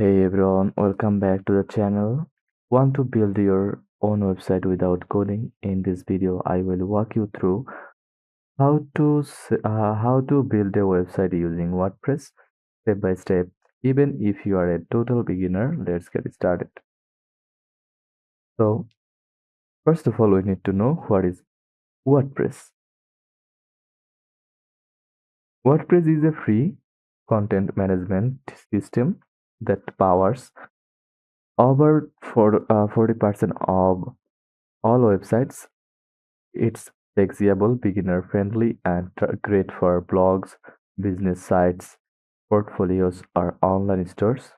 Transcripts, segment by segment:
Hey everyone, welcome back to the channel. Want to build your own website without coding? In this video, I will walk you through how to build a website using WordPress step by step. Even if you are a total beginner, let's get started. So, first of all, we need to know what is WordPress. WordPress is a free content management system that powers over 40% of all websites. It's flexible, beginner friendly, and great for blogs, business sites, portfolios, or online stores.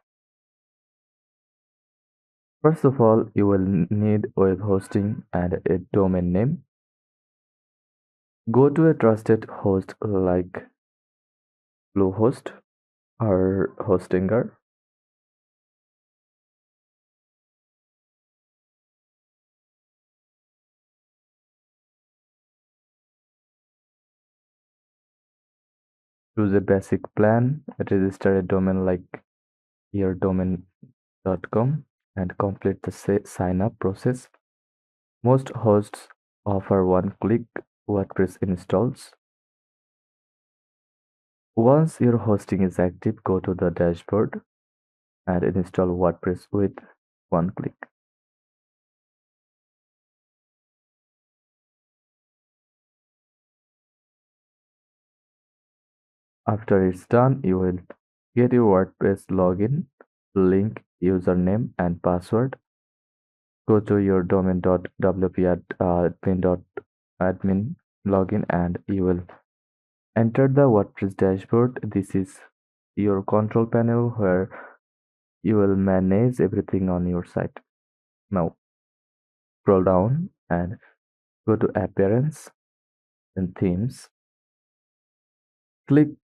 First of all, you will need web hosting and a domain name. Go to a trusted host like Bluehost or Hostinger. Choose a basic plan. Register a domain like yourdomain.com and complete the sign up process. Most hosts offer one-click WordPress installs. Once your hosting is active, go to the dashboard and install WordPress with one click. After it's done, you will get your WordPress login, link, username, and password. Go to your domain.wp admin login and you will enter the WordPress dashboard. This is your control panel where you will manage everything on your site. Now, scroll down and go to Appearance and Themes. Click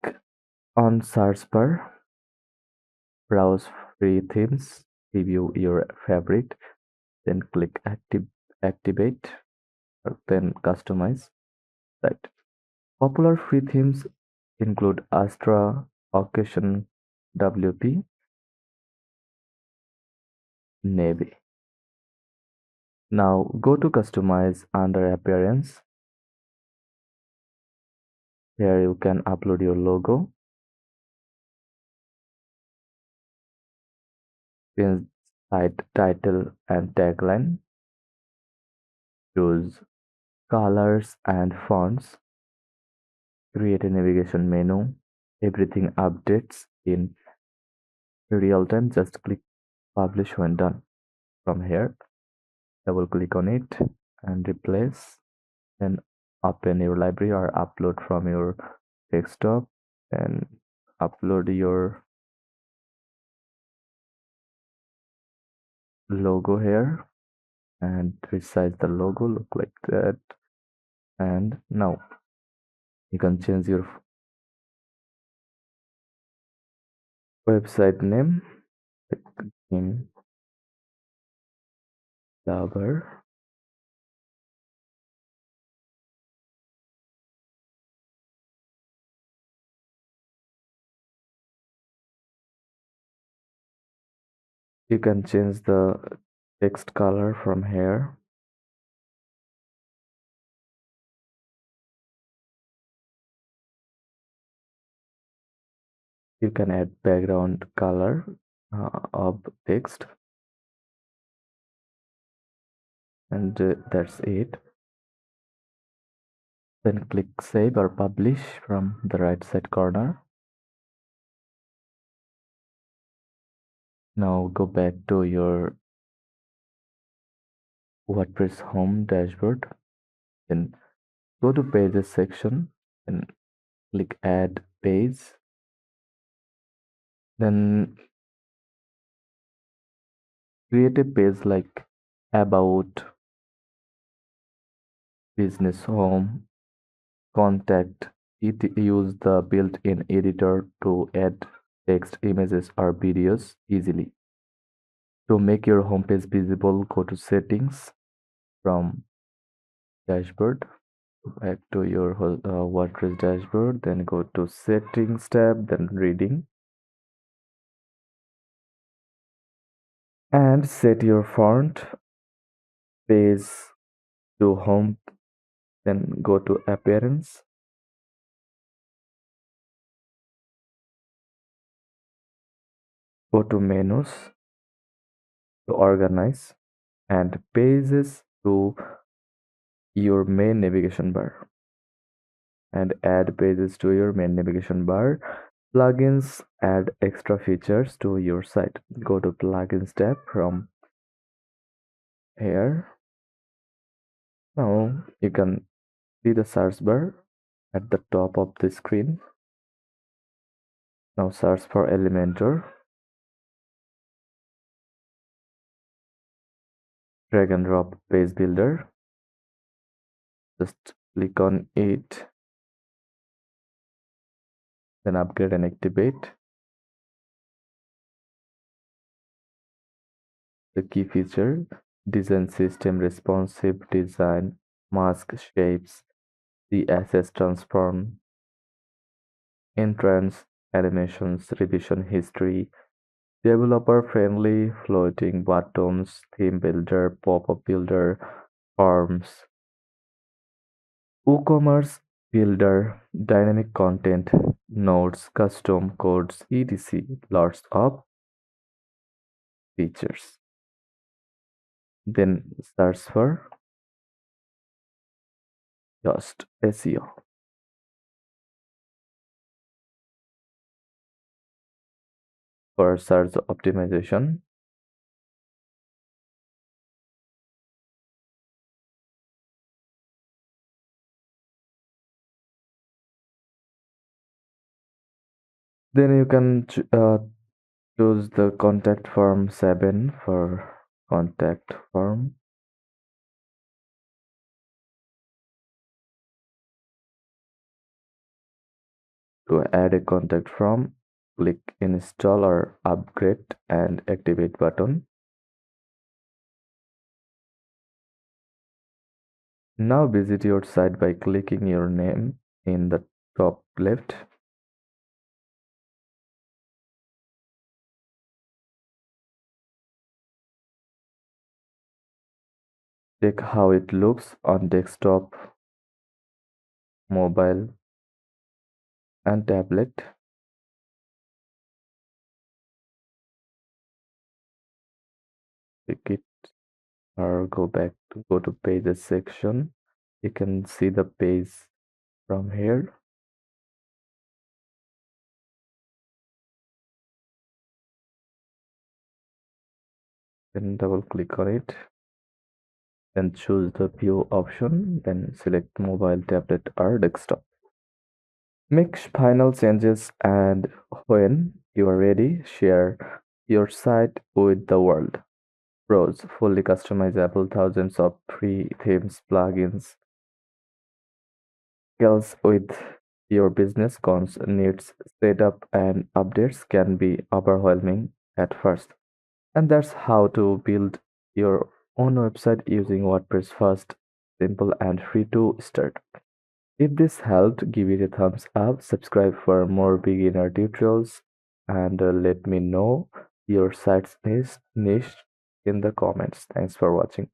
on Search Bar, browse free themes, review your favorite, then click Activate, or then Customize site. Popular free themes include Astra, Occasion, WP, Navy. Now go to Customize under Appearance. Here you can upload your logo, change site title and tagline, choose colors and fonts, create a navigation menu. Everything updates in real time. Just click publish when done. From here, double click on it and replace. Then open your library or upload from your desktop and upload your logo here and resize the logo, look like that. And now you can change your website name, in lover. You can change the text color from here. You can add background color of text, and that's it. Then click save or publish from the right side corner. Now go back to your WordPress home dashboard, then go to pages section and click add page. Then create a page like about, business, home, contact. Use the built-in editor to add text, images, or videos easily. To make your homepage visible, go to settings from dashboard. Back to your WordPress dashboard, then go to settings tab, then reading. And set your font page to home, then go to appearance, go to menus to organize, and pages to your main navigation bar, and add pages to your main navigation bar. Plugins add extra features to your site. Go to plugins tab from here. Now you can see the search bar at the top of the screen. Now search for Elementor, drag and drop page builder. Just click on it, then upgrade and activate. The key feature: design system, responsive design, mask shapes, CSS transform, entrance, animations, revision history, developer friendly, floating buttons, theme builder, pop-up builder, forms, WooCommerce builder, dynamic content, notes, custom codes, etc. Lots of features. Then search for just SEO for search optimization. Then you can choose the contact form 7 for contact form. To add a contact form, click install or upgrade and activate button. Now visit your site by clicking your name in the top left. Check how it looks on desktop, mobile, and tablet. Click it or go to pages section. You can see the page from here. Then double click on it. Then choose the view option. Then select mobile, tablet, or desktop. Make final changes, and when you are ready, share your site with the world. Browse fully customizable thousands of free themes, plugins, skills with your business. Cons: needs setup and updates can be overwhelming at first. And that's how to build your own website using WordPress fast, simple, and free to start. If this helped, give it a thumbs up, subscribe for more beginner tutorials, and let me know your site's niche in the comments. Thanks for watching.